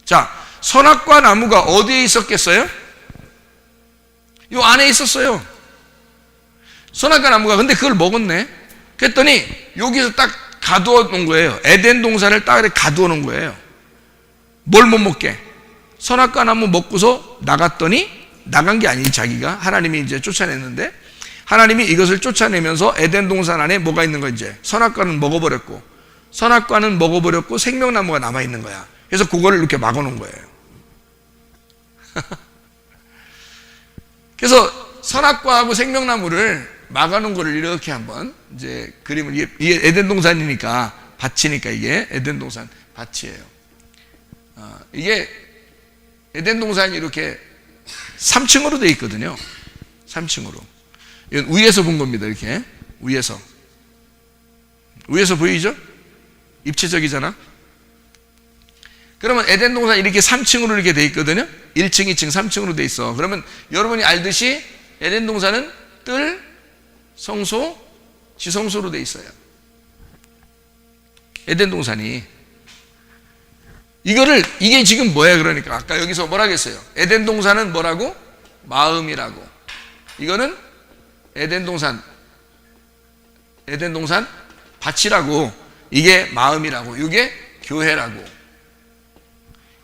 자, 선악과 나무가 어디에 있었겠어요? 요 안에 있었어요. 선악과 나무가. 근데 그걸 먹었네. 그랬더니 여기서 딱 가두어 놓은 거예요. 에덴 동산을 딱 가두어 놓은 거예요. 뭘 못 먹게? 선악과 나무 먹고서 나갔더니, 나간 게 아니지, 자기가. 하나님이 이제 쫓아냈는데, 하나님이 이것을 쫓아내면서 에덴 동산 안에 뭐가 있는 거, 이제 선악과는 먹어버렸고, 선악과는 먹어버렸고 생명나무가 남아있는 거야. 그래서 그거를 이렇게 막아놓은 거예요. 그래서 선악과하고 생명나무를 막아놓은 거를 이렇게 한번 이제 그림을, 이게 에덴 동산이니까, 밭이니까 이게 에덴 동산 밭이에요. 이게 에덴 동산이 이렇게 3층으로 되어 있거든요. 3층으로. 이건 위에서 본 겁니다. 이렇게 위에서 보이죠? 입체적이잖아. 그러면 에덴 동산 이렇게 3층으로 이렇게 되어 있거든요. 1층, 2층, 3층으로 되어 있어. 그러면 여러분이 알듯이 에덴 동산은 뜰, 성소, 지성소로 되어 있어요. 에덴 동산이. 이게 지금 뭐야? 그러니까 아까 여기서 뭐라 했어요? 에덴 동산은 뭐라고? 마음이라고. 이거는 에덴 동산 밭이라고. 이게 마음이라고. 이게 교회라고.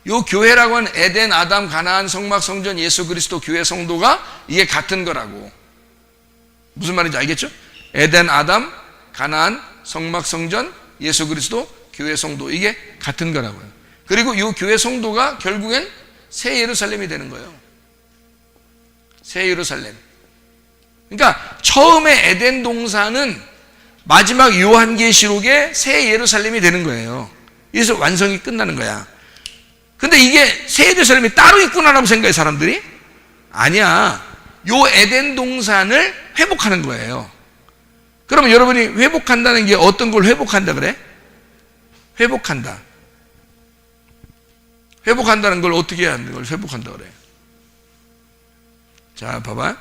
요 교회라고 하는 에덴, 아담, 가나안, 성막, 성전, 예수 그리스도, 교회, 성도가 이게 같은 거라고. 무슨 말인지 알겠죠? 에덴, 아담, 가나안, 성막, 성전, 예수 그리스도, 교회, 성도, 이게 같은 거라고요. 그리고 이 교회 성도가 결국엔 새 예루살렘이 되는 거예요. 새 예루살렘. 그러니까 처음에 에덴 동산은 마지막 요한계시록의 새 예루살렘이 되는 거예요. 그래서 완성이 끝나는 거야. 근데 이게 새 예루살렘이 따로 있구나라고 생각해 사람들이? 아니야. 요 에덴 동산을 회복하는 거예요. 그러면 여러분이 회복한다는 게 어떤 걸 회복한다 그래? 회복한다는 걸 어떻게 하는 걸 회복한다 그래? 자, 봐봐.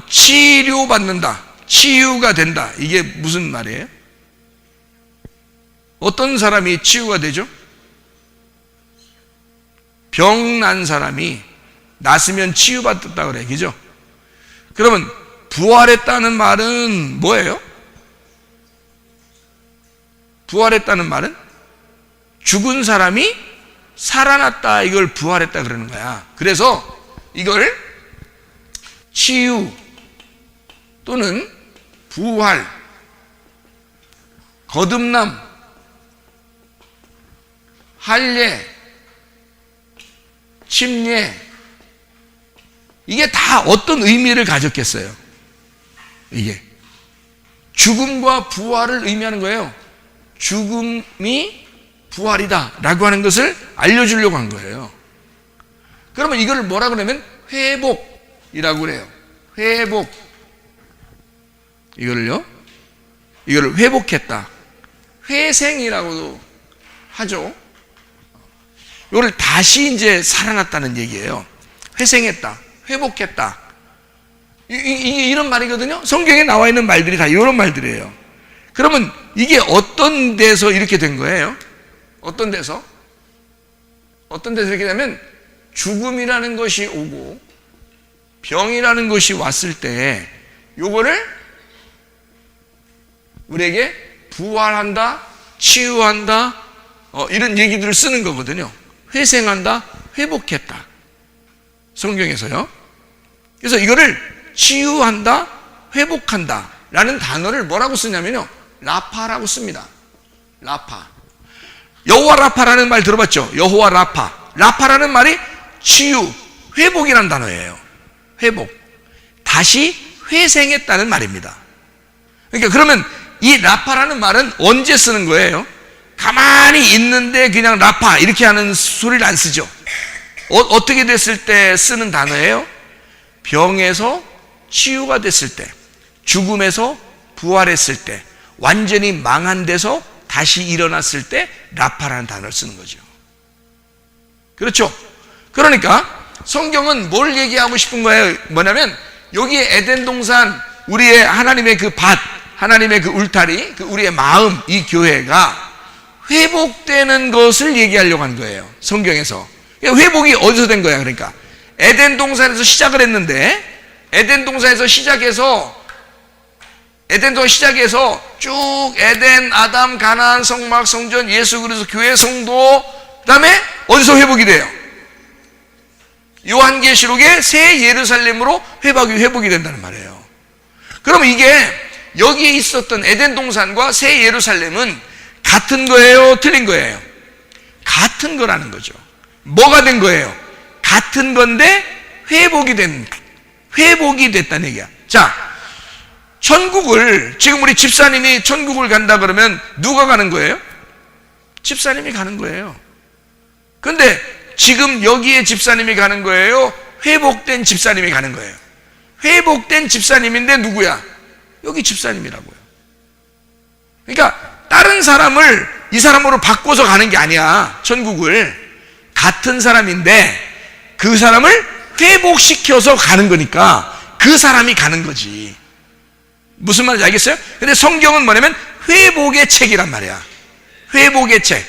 치료받는다. 치유가 된다. 이게 무슨 말이에요? 어떤 사람이 치유가 되죠? 병난 사람이 낫으면 치유받았다 그래. 그죠? 그러면 부활했다는 말은 뭐예요? 부활했다는 말은 죽은 사람이 살아났다. 이걸 부활했다 그러는 거야. 그래서 이걸 치유 또는 부활, 거듭남, 할례, 침례, 이게 다 어떤 의미를 가졌겠어요? 이게 죽음과 부활을 의미하는 거예요. 죽음이 부활이다 라고 하는 것을 알려주려고 한 거예요. 그러면 이걸 뭐라 그러면 회복이라고 그래요. 회복. 이거를 회복했다. 회생이라고도 하죠. 이거를 다시 이제 살아났다는 얘기예요. 회생했다. 회복했다. 이런 말이거든요. 성경에 나와 있는 말들이 다 이런 말들이에요. 그러면 이게 어떤 데서 이렇게 된 거예요? 어떤 데서 이렇게 되면 죽음이라는 것이 오고 병이라는 것이 왔을 때 요거를 우리에게 부활한다, 치유한다, 이런 얘기들을 쓰는 거거든요. 회생한다, 회복했다. 성경에서요. 그래서 이거를 치유한다, 회복한다 라는 단어를 뭐라고 쓰냐면요, 라파라고 씁니다. 라파. 여호와 라파라는 말 들어봤죠? 여호와 라파. 라파라는 말이 치유, 회복이라는 단어예요. 회복. 다시 회생했다는 말입니다. 그러니까 그러면 이 라파라는 말은 언제 쓰는 거예요? 가만히 있는데 그냥 라파 이렇게 하는 소리를 안 쓰죠. 어떻게 됐을 때 쓰는 단어예요? 병에서 치유가 됐을 때, 죽음에서 부활했을 때, 완전히 망한 데서 다시 일어났을 때 라파라는 단어를 쓰는 거죠. 그렇죠? 그러니까 성경은 뭘 얘기하고 싶은 거예요? 뭐냐면 여기에 에덴 동산, 우리의 하나님의 그 밭, 하나님의 그 울타리, 그 우리의 마음, 이 교회가 회복되는 것을 얘기하려고 하는 거예요, 성경에서. 회복이 어디서 된 거야? 그러니까 에덴 동산에서 시작을 했는데, 에덴 동산에서 시작해서 쭉 에덴, 아담, 가나안, 성막, 성전, 예수 그리스도, 교회, 성도, 그 다음에 어디서 회복이 돼요? 요한계시록의 새 예루살렘으로 회복이 된다는 말이에요. 그럼 이게 여기에 있었던 에덴 동산과 새 예루살렘은 같은 거예요? 틀린 거예요? 같은 거라는 거죠. 뭐가 된 거예요? 같은 건데 회복이 됐다는 얘기야. 자, 천국을, 지금 우리 집사님이 천국을 간다 그러면 누가 가는 거예요? 집사님이 가는 거예요. 근데 지금 여기에 집사님이 가는 거예요? 회복된 집사님이 가는 거예요? 회복된 집사님인데 누구야? 여기 집사님이라고요. 그러니까 다른 사람을 이 사람으로 바꿔서 가는 게 아니야. 천국을 같은 사람인데 그 사람을 회복시켜서 가는 거니까 그 사람이 가는 거지. 무슨 말인지 알겠어요? 근데 성경은 뭐냐면 회복의 책이란 말이야. 회복의 책.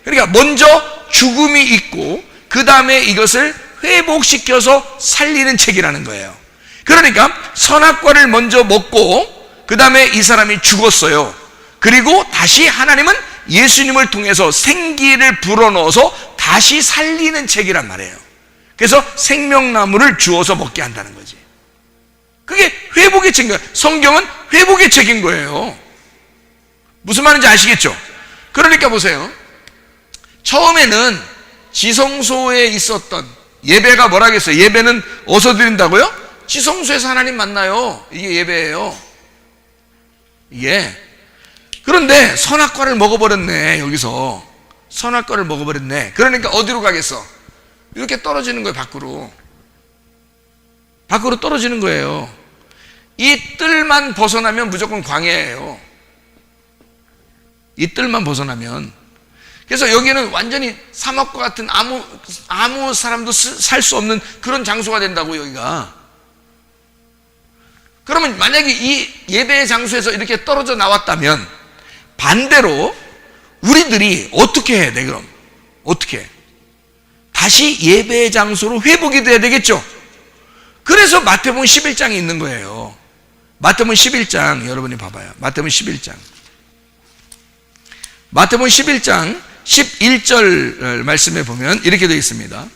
그러니까 먼저 죽음이 있고 그 다음에 이것을 회복시켜서 살리는 책이라는 거예요. 그러니까 선악과를 먼저 먹고 그 다음에 이 사람이 죽었어요. 그리고 다시 하나님은 예수님을 통해서 생기를 불어넣어서 다시 살리는 책이란 말이에요. 그래서 생명나무를 주어서 먹게 한다는 거지. 그게 회복의 책인 거예요. 성경은 회복의 책인 거예요. 무슨 말인지 아시겠죠? 그러니까 보세요. 처음에는 지성소에 있었던 예배가 뭐라겠어요? 예배는 어디서 드린다고요? 지성소에서 하나님 만나요. 이게 예배예요. 이게. 그런데 선악과를 먹어버렸네. 여기서 선악과를 먹어버렸네. 그러니까 어디로 가겠어? 이렇게 떨어지는 거예요. 밖으로 떨어지는 거예요. 이 뜰만 벗어나면 무조건 광야예요. 이 뜰만 벗어나면. 그래서 여기는 완전히 사막과 같은 아무 사람도 살 수 없는 그런 장소가 된다고, 여기가. 그러면 만약에 이 예배의 장소에서 이렇게 떨어져 나왔다면 반대로 우리들이 어떻게 해야 돼? 그럼 어떻게 해? 다시 예배의 장소로 회복이 돼야 되겠죠. 그래서 마태복음 11장이 있는 거예요. 마태복음 11장 여러분이 봐봐요. 마태복음 11장 11절 말씀에 보면 이렇게 되어 있습니다.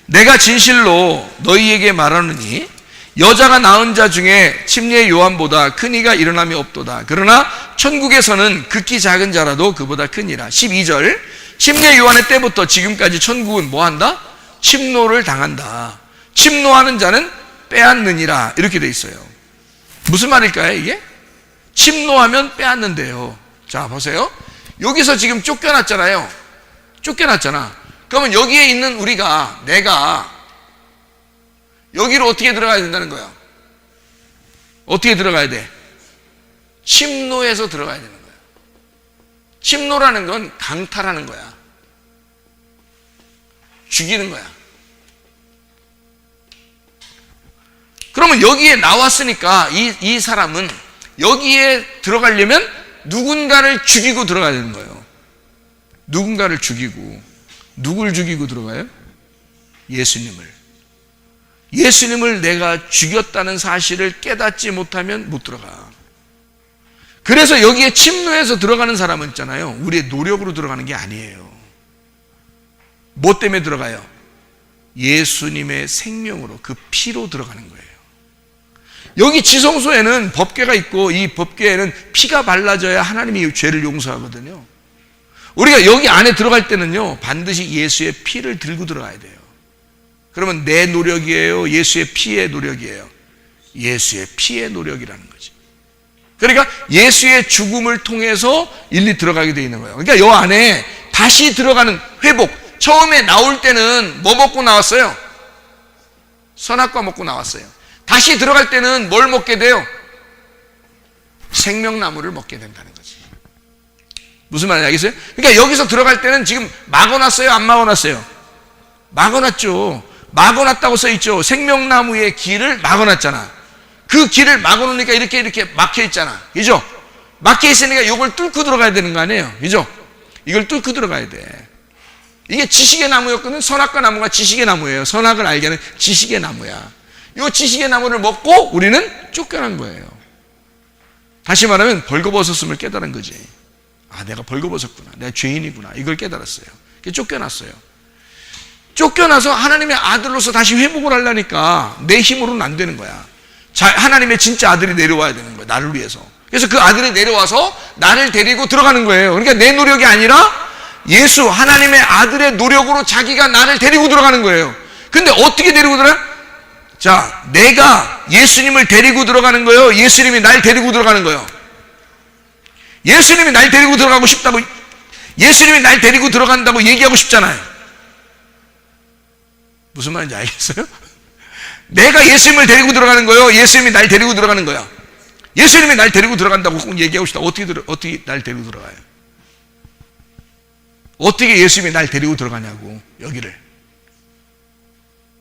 내가 진실로 너희에게 말하노니 여자가 낳은 자 중에 침례 요한보다 큰 이가 일어남이 없도다. 그러나 천국에서는 극히 작은 자라도 그보다 크니라. 12절 침례 요한의 때부터 지금까지 천국은 뭐한다? 침노를 당한다. 침노하는 자는 빼앗느니라. 이렇게 돼 있어요. 무슨 말일까요, 이게? 침노하면 빼앗는데요. 자, 보세요. 여기서 지금 쫓겨났잖아요. 쫓겨났잖아. 그러면 여기에 있는 우리가, 내가 여기로 어떻게 들어가야 된다는 거야? 어떻게 들어가야 돼? 침노해서 들어가야 되는 거야. 침노라는 건 강탈하는 거야. 죽이는 거야. 그러면 여기에 나왔으니까 이 사람은 여기에 들어가려면 누군가를 죽이고 들어가야 되는 거예요. 누군가를 죽이고. 누굴 죽이고 들어가요? 예수님을 내가 죽였다는 사실을 깨닫지 못하면 못 들어가. 그래서 여기에 침노해서 들어가는 사람은 있잖아요. 우리의 노력으로 들어가는 게 아니에요. 뭐 때문에 들어가요? 예수님의 생명으로, 그 피로 들어가는 거예요. 여기 지성소에는 법궤가 있고 이 법궤에는 피가 발라져야 하나님이 죄를 용서하거든요. 우리가 여기 안에 들어갈 때는요, 반드시 예수의 피를 들고 들어가야 돼요. 그러면 내 노력이에요? 예수의 피의 노력이에요? 예수의 피의 노력이라는 거지. 그러니까 예수의 죽음을 통해서 일리 들어가게 되어 있는 거예요. 그러니까 이 안에 다시 들어가는 회복. 처음에 나올 때는 뭐 먹고 나왔어요? 선악과 먹고 나왔어요. 다시 들어갈 때는 뭘 먹게 돼요? 생명나무를 먹게 된다는 거지. 무슨 말인지 알겠어요? 그러니까 여기서 들어갈 때는 지금 막아놨어요? 안 막아놨어요? 막아놨죠. 막아놨다고 써있죠. 생명나무의 길을 막아놨잖아. 그 길을 막아놓으니까 이렇게 막혀있잖아. 그죠? 막혀있으니까 이걸 뚫고 들어가야 되는 거 아니에요? 그죠? 이걸 뚫고 들어가야 돼. 이게 지식의 나무였거든. 선악과 나무가 지식의 나무예요. 선악을 알게 하는 지식의 나무야. 이 지식의 나무를 먹고 우리는 쫓겨난 거예요. 다시 말하면 벌거벗었음을 깨달은 거지. 아, 내가 벌거벗었구나. 내가 죄인이구나. 이걸 깨달았어요. 쫓겨났어요. 쫓겨나서 하나님의 아들로서 다시 회복을 하려니까 내 힘으로는 안 되는 거야. 하나님의 진짜 아들이 내려와야 되는 거야. 나를 위해서. 그래서 그 아들이 내려와서 나를 데리고 들어가는 거예요. 그러니까 내 노력이 아니라 예수, 하나님의 아들의 노력으로 자기가 나를 데리고 들어가는 거예요. 근데 어떻게 데리고 들어가? 자, 내가 예수님을 데리고 들어가는 거예요? 예수님이 날 데리고 들어가는 거예요? 예수님이 날 데리고 들어가고 싶다고, 예수님이 날 데리고 들어간다고 얘기하고 싶잖아요. 무슨 말인지 알겠어요? 내가 예수님을 데리고 들어가는 거예요? 예수님이 날 데리고 들어가는 거야? 예수님이 날 데리고 들어간다고 꼭 얘기하고 싶다. 어떻게 날 데리고 들어가요? 어떻게 예수님이 날 데리고 들어가냐고, 여기를.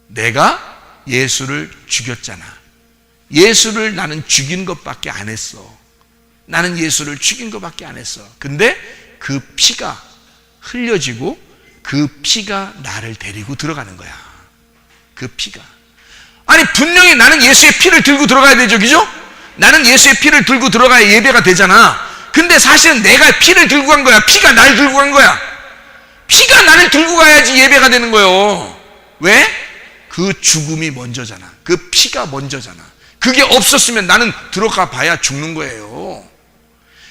내가 예수를 죽였잖아. 예수를 나는 죽인 것밖에 안 했어. 나는 예수를 죽인 것밖에 안 했어. 근데 그 피가 흘려지고 그 피가 나를 데리고 들어가는 거야. 그 피가. 아니, 분명히 나는 예수의 피를 들고 들어가야 되죠, 그죠? 나는 예수의 피를 들고 들어가야 예배가 되잖아. 근데 사실은 내가 피를 들고 간 거야. 피가 나를 들고 간 거야. 피가 나를 들고 가야지 예배가 되는 거예요. 왜? 그 죽음이 먼저잖아. 그 피가 먼저잖아. 그게 없었으면 나는 들어가 봐야 죽는 거예요.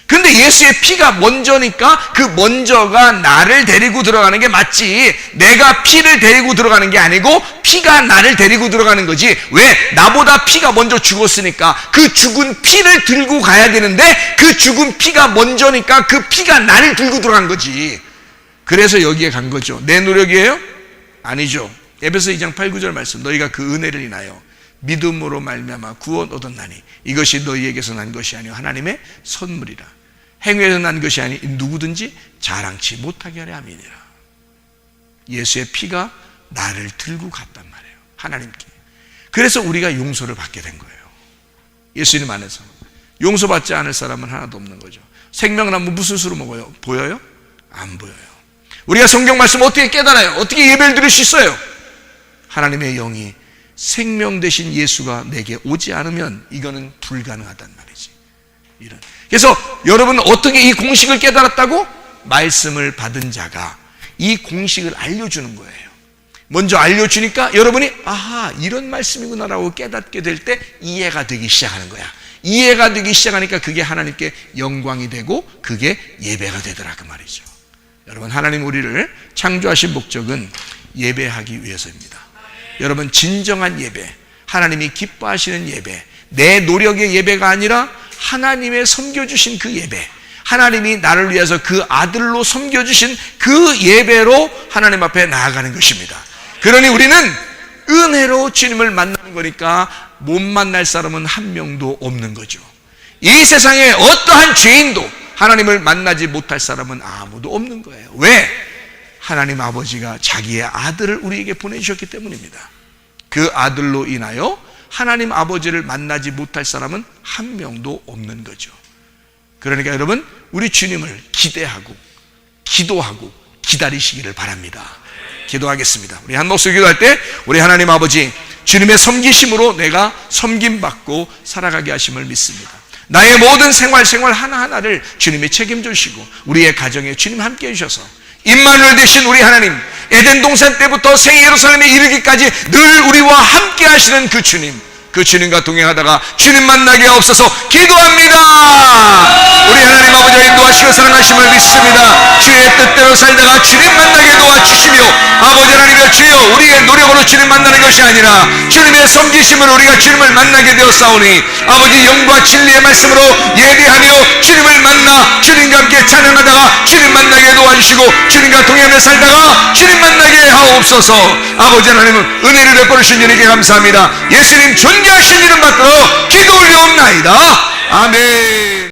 근데 예수의 피가 먼저니까 그 먼저가 나를 데리고 들어가는 게 맞지, 내가 피를 데리고 들어가는 게 아니고 피가 나를 데리고 들어가는 거지. 왜? 나보다 피가 먼저 죽었으니까 그 죽은 피를 들고 가야 되는데 그 죽은 피가 먼저니까 그 피가 나를 들고 들어간 거지. 그래서 여기에 간 거죠. 내 노력이에요? 아니죠. 에베소 2장 8, 9절 말씀, 너희가 그 은혜를 인하여 믿음으로 말미암아 구원 얻었나니 이것이 너희에게서 난 것이 아니요 하나님의 선물이라. 행위에서 난 것이 아니 누구든지 자랑치 못하게 하려 함이니라. 예수의 피가 나를 들고 갔단 말이에요, 하나님께. 그래서 우리가 용서를 받게 된 거예요. 예수님 안에서 용서받지 않을 사람은 하나도 없는 거죠. 생명나무 무슨 수로 먹어요? 보여요? 안 보여요. 우리가 성경 말씀 어떻게 깨달아요? 어떻게 예배를 드릴 수 있어요? 하나님의 영이 생명 되신 예수가 내게 오지 않으면 이거는 불가능하단 말이지. 이런. 그래서 여러분 어떻게 이 공식을 깨달았다고? 말씀을 받은 자가 이 공식을 알려주는 거예요. 먼저 알려주니까 여러분이 아하, 이런 말씀이구나라고 깨닫게 될 때 이해가 되기 시작하는 거야. 이해가 되기 시작하니까 그게 하나님께 영광이 되고 그게 예배가 되더라, 그 말이죠. 여러분, 하나님 우리를 창조하신 목적은 예배하기 위해서입니다. 여러분, 진정한 예배, 하나님이 기뻐하시는 예배, 내 노력의 예배가 아니라 하나님의 섬겨주신 그 예배, 하나님이 나를 위해서 그 아들로 섬겨주신 그 예배로 하나님 앞에 나아가는 것입니다. 그러니 우리는 은혜로 주님을 만나는 거니까 못 만날 사람은 한 명도 없는 거죠. 이 세상에 어떠한 죄인도 하나님을 만나지 못할 사람은 아무도 없는 거예요. 왜? 하나님 아버지가 자기의 아들을 우리에게 보내주셨기 때문입니다. 그 아들로 인하여 하나님 아버지를 만나지 못할 사람은 한 명도 없는 거죠. 그러니까 여러분, 우리 주님을 기대하고 기도하고 기다리시기를 바랍니다. 기도하겠습니다. 우리 한 목소리 기도할 때 우리 하나님 아버지, 주님의 섬기심으로 내가 섬김받고 살아가게 하심을 믿습니다. 나의 모든 생활 하나하나를 주님이 책임져 주시고 우리의 가정에 주님 함께 해주셔서 임마누엘 되신 우리 하나님, 에덴 동산 때부터 새 예루살렘에 이르기까지 늘 우리와 함께 하시는 그 주님, 그 주님과 동행하다가 주님 만나게 하옵소서 기도합니다. 우리 하나님 아버지가 인도하시고 사랑하심을 믿습니다. 주의 뜻대로 살다가 주님 만나게 도와주시며, 아버지 하나님의 주여, 우리의 노력으로 주님 만나는 것이 아니라 주님의 섬기심으로 우리가 주님을 만나게 되었사오니 아버지 영과 진리의 말씀으로 예배하며 주님을 만나 주님과 함께 찬양하다가 주님 만나게 도와주시고 주님과 동행하며 살다가 주님 만나게 하옵소서. 아버지 하나님은 은혜를 베풀으신 주님께 감사합니다. 예수님 존귀하신 이름 받들어 기도 올려옵나이다. 아멘.